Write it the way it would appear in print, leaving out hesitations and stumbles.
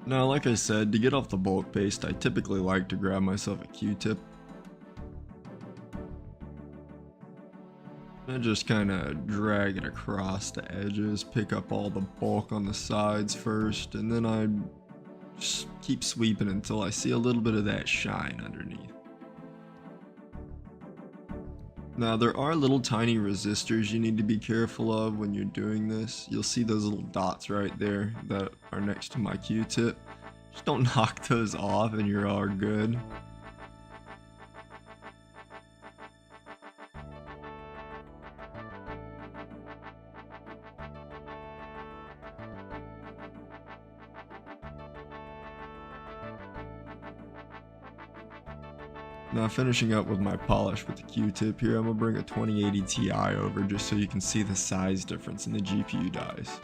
Now, like I said, to get off the bulk paste, I typically like to grab myself a Q-tip. I just kind of drag it across the edges, pick up all the bulk on the sides first, and then I just keep sweeping until I see a little bit of that shine underneath. Now, there are little tiny resistors you need to be careful of when you're doing this. You'll see those little dots right there that are next to my Q-tip. Just don't knock those off and you're all good. Now, finishing up with my polish with the Q-tip here, I'm going to bring a 2080 Ti over just so you can see the size difference in the GPU dies.